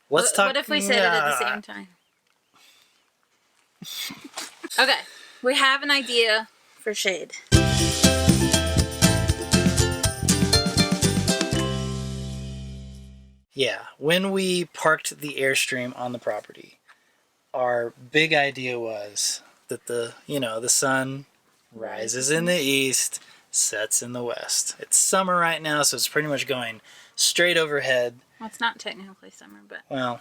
Let's talk. What if we said it at the same time? Okay, we have an idea for shade. Yeah, when we parked the Airstream on the property, our big idea was that the sun rises in the east, sets in the west. It's summer right now, so it's pretty much going straight overhead. Well, it's not technically summer, but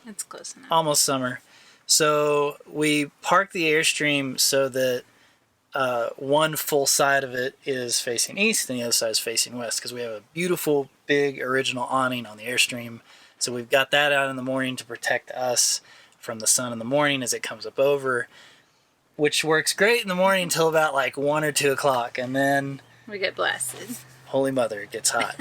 it's close enough. Almost summer. So we parked the Airstream so that one full side of it is facing east and the other side is facing west, because we have a beautiful, big, original awning on the Airstream. So we've got that out in the morning to protect us from the sun in the morning as it comes up over, which works great in the morning until about like 1 or 2 o'clock, and then we get blasted. Holy mother, it gets hot.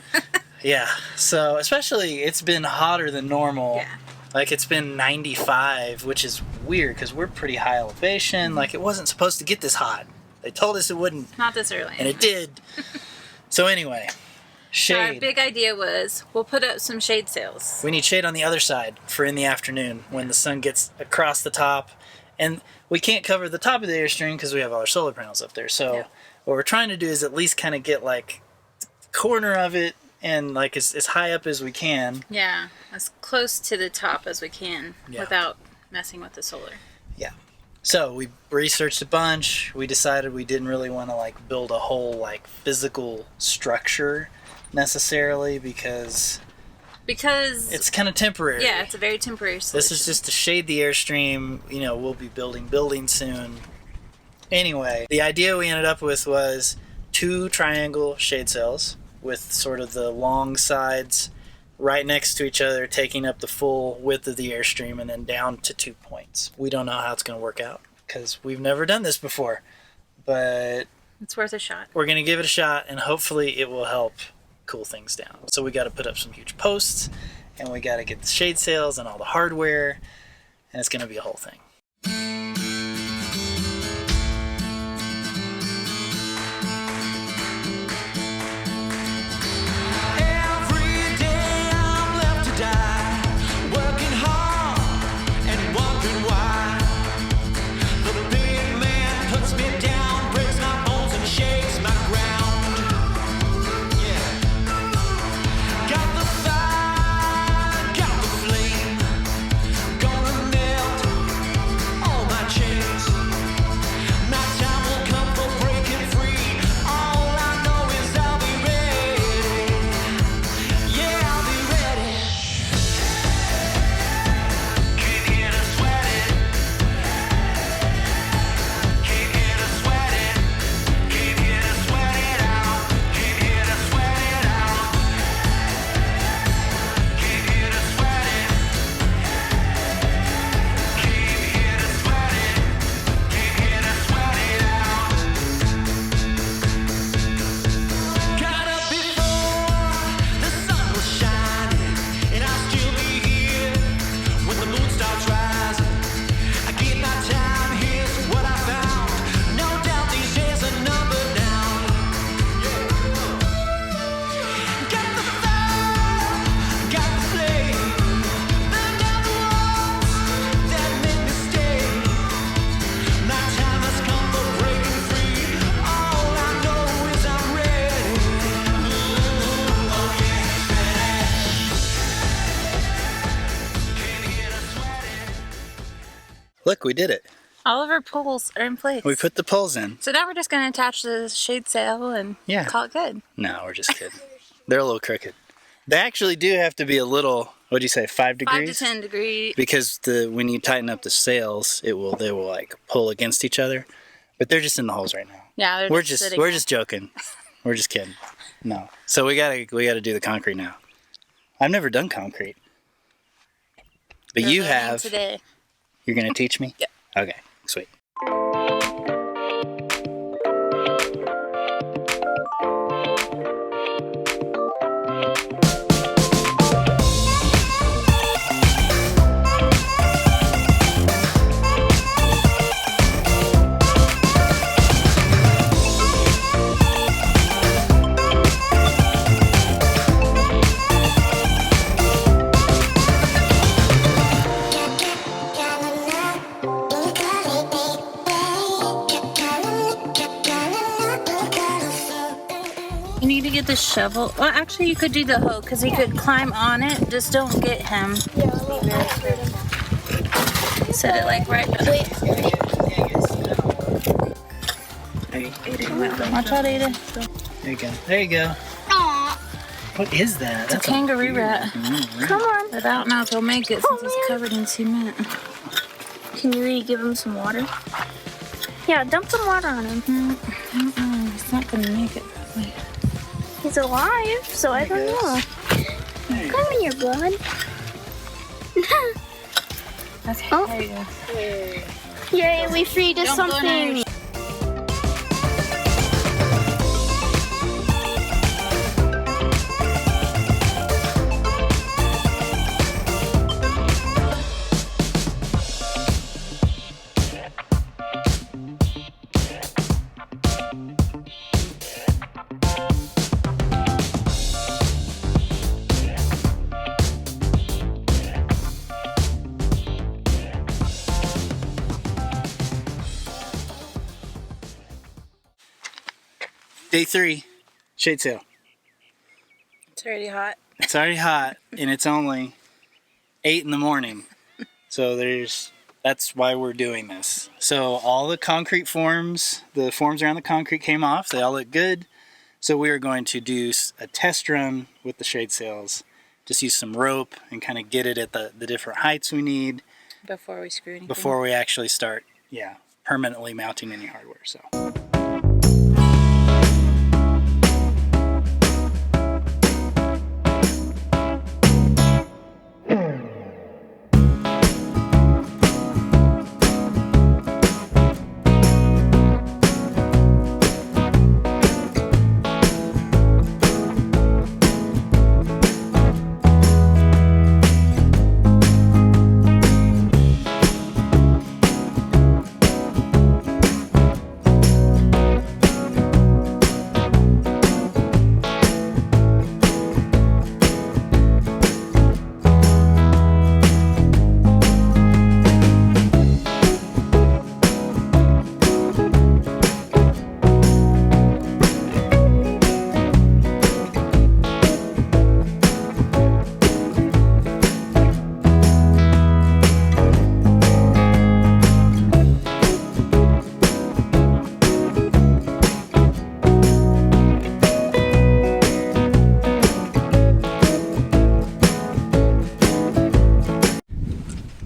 Yeah, so especially it's been hotter than normal. Yeah. Like it's been 95, which is weird because we're pretty high elevation. Mm-hmm. Like it wasn't supposed to get this hot. They told us it wouldn't. Not this early. And it did. So anyway, shade. So our big idea was we'll put up some shade sails. We need shade on the other side for in the afternoon when the sun gets across the top. And we can't cover the top of the Airstream because we have all our solar panels up there. So what we're trying to do is at least kind of get like the corner of it and like as high up as we can. Yeah, as close to the top as we can without messing with the solar. Yeah. So we researched a bunch. We decided we didn't really want to like build a whole like physical structure necessarily because it's kind of temporary. Yeah, it's a very temporary solution. This is just to shade the Airstream. You know, we'll be building buildings soon. Anyway, the idea we ended up with was 2 triangle shade cells with sort of the long sides right next to each other, taking up the full width of the Airstream, and then down to 2 points. We don't know how it's going to work out because we've never done this before, but it's worth a shot. We're going to give it a shot, and hopefully it will help cool things down. So we got to put up some huge posts, and we got to get the shade sails and all the hardware, and it's going to be a whole thing. Look, we did it. All of our poles are in place. We put the poles in. So now we're just going to attach the shade sail and call it good. No, we're just kidding. They're a little crooked. They actually do have to be a little, what'd you say, 5 degrees? 5 to 10 degrees. Because when you tighten up the sails, they will like pull against each other. But they're just in the holes right now. Yeah, we're just joking. We're just kidding. No. So we gotta do the concrete now. I've never done concrete. But you have. Today. You're gonna teach me? Yep. Okay, sweet. the shovel. Well, actually, you could do the hoe because he could climb on it. Just don't get him. Yeah, I'll get him. Set it like right back. Wait. Aiden, watch out, Aiden. There you go. There you go. Aw. What is that? It's a kangaroo rat. Come on. But I don't know if he'll make it since he's covered in cement. Can you really give him some water? Yeah, dump some water on him. I don't know. He's not going to make it probably. He's alive, so I don't know. Come in here, bud. Okay, Oh. there you go. Yay, we freed us Don't go something. near. Day 3, shade sail. It's already hot. It's already hot, and it's only 8 in the morning. So that's why we're doing this. So all the concrete forms, the forms around the concrete came off. They all look good. So we are going to do a test run with the shade sails. Just use some rope and kind of get it at the different heights we need Before we screw anything. before we actually start, permanently mounting any hardware. So.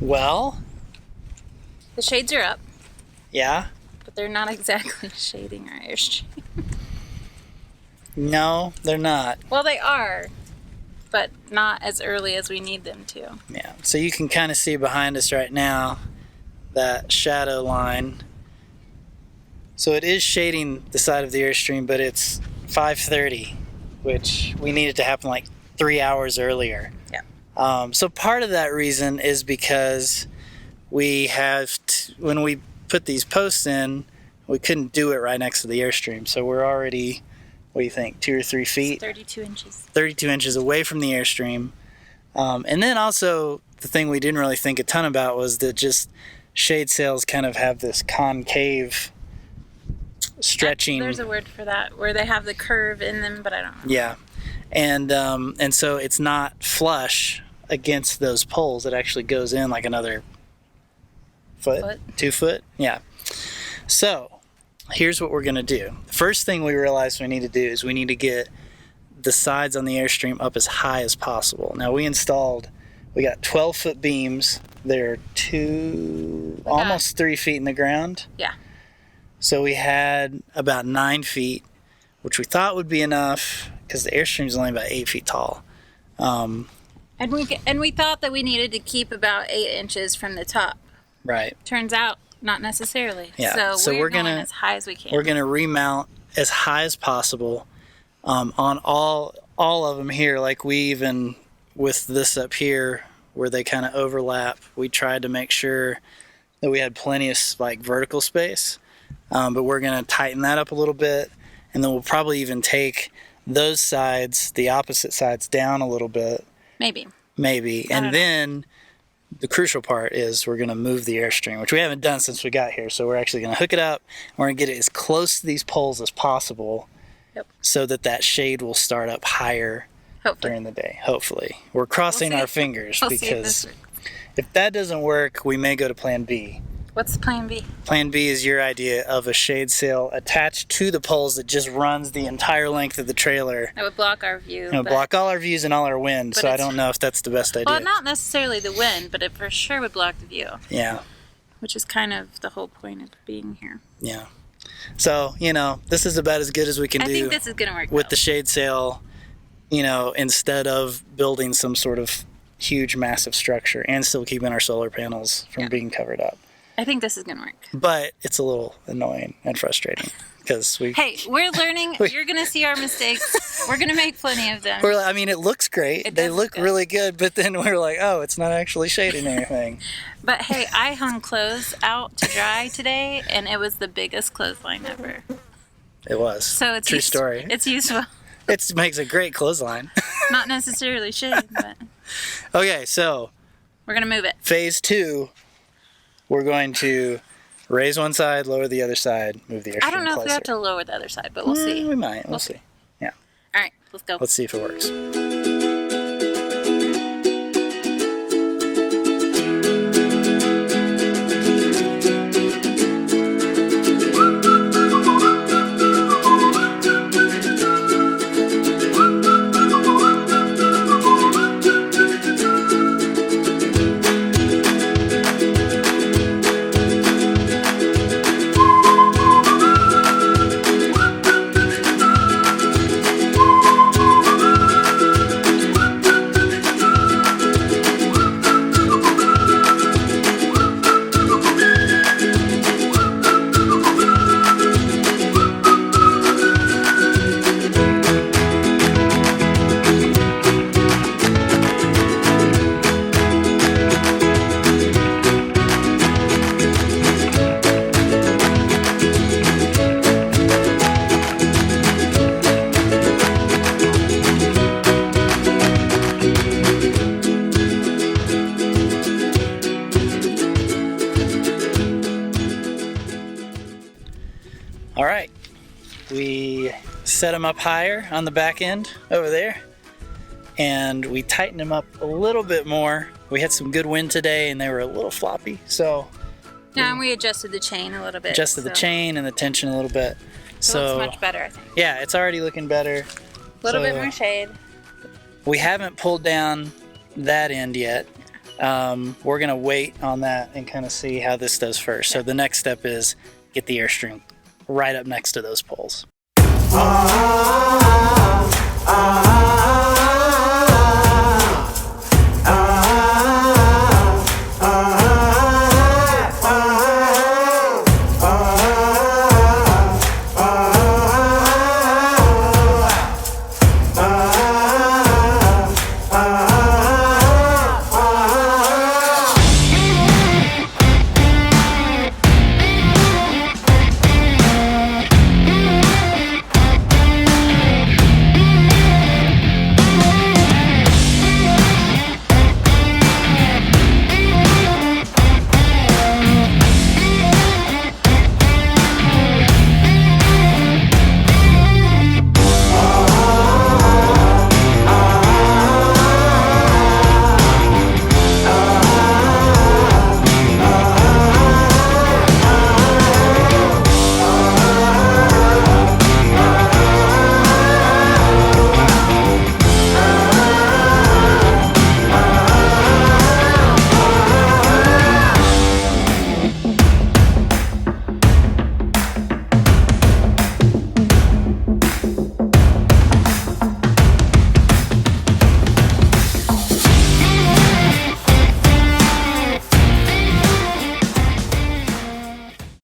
Well, The shades are up, yeah. but they're not exactly shading our Airstream. No, they're not. Well, they are, but not as early as we need them to. Yeah, so you can kind of see behind us right now that shadow line. So it is shading the side of the Airstream, but it's 5:30, which we need it to happen like 3 hours earlier. Yeah. So part of that reason is because we have, when we put these posts in, we couldn't do it right next to the Airstream. So we're already, what do you think, 2 or 3 feet? 32 inches. 32 inches away from the Airstream. And then also the thing we didn't really think a ton about was that just shade sails kind of have this concave stretching. There's a word for that, where they have the curve in them, but I don't know. Yeah. And so it's not flush against those poles. It actually goes in like another foot. 2 foot. Yeah. So here's what we're going to do. The first thing we realized we need to do is we need to get the sides on the Airstream up as high as possible. Now we got 12-foot beams. They're almost 3 feet in the ground. Yeah. So we had about 9 feet, which we thought would be enough because the Airstream is only about 8 feet tall. And we thought that we needed to keep about 8 inches from the top. Right. Turns out, not necessarily. Yeah. So we're going as high as we can. We're gonna remount as high as possible on all of them here. Like we even with this up here where they kind of overlap, we tried to make sure that we had plenty of like vertical space. But we're gonna tighten that up a little bit, and then we'll probably even take those sides, the opposite sides, down a little bit. Maybe. And then the crucial part is we're going to move the Airstream, which we haven't done since we got here. So we're actually going to hook it up. And we're going to get it as close to these poles as possible. Yep. so that shade will start up higher Hopefully. during the day. Hopefully. We're crossing We'll see. our fingers We'll see if because this works. if that doesn't work, we may go to plan B. What's plan B? Plan B is your idea of a shade sail attached to the poles that just runs the entire length of the trailer. That would block our view. It would block all our views and all our wind, But so I it's- don't know if that's the best idea. Well, not necessarily the wind, but it for sure would block the view, Yeah, which is kind of the whole point of being here. yeah. So, this is about as good as we can I do think this is going to work with though. the shade sail, instead of building some sort of huge, massive structure and still keeping our solar panels from being covered up. I think this is going to work. But it's a little annoying and frustrating because Hey, we're learning. You're going to see our mistakes. We're going to make plenty of them. it looks great. It They does look look good. really good, but then we're like, oh, it's not actually shading anything. But hey, I hung clothes out to dry today, and it was the biggest clothesline ever. It was. So it's True story. It's useful. It makes a great clothesline. Not necessarily shade, but Okay, so we're going to move it. phase 2, we're going to raise one side, lower the other side, move the airstream I don't know if we closer. have to lower the other side, but we'll see. We might. We'll see. Yeah. All right, let's go. Let's see if it works. All right, we set them up higher on the back end over there, and we tightened them up a little bit more. We had some good wind today, and they were a little floppy, so Yeah, and we adjusted the chain a little bit. adjusted the chain and the tension a little bit. It So looks much better, I think. yeah, it's already looking better. A little bit So- more shade. We haven't pulled down that end yet. We're gonna wait on that and kind of see how this does first. So the next step is get the Airstream right up next to those poles.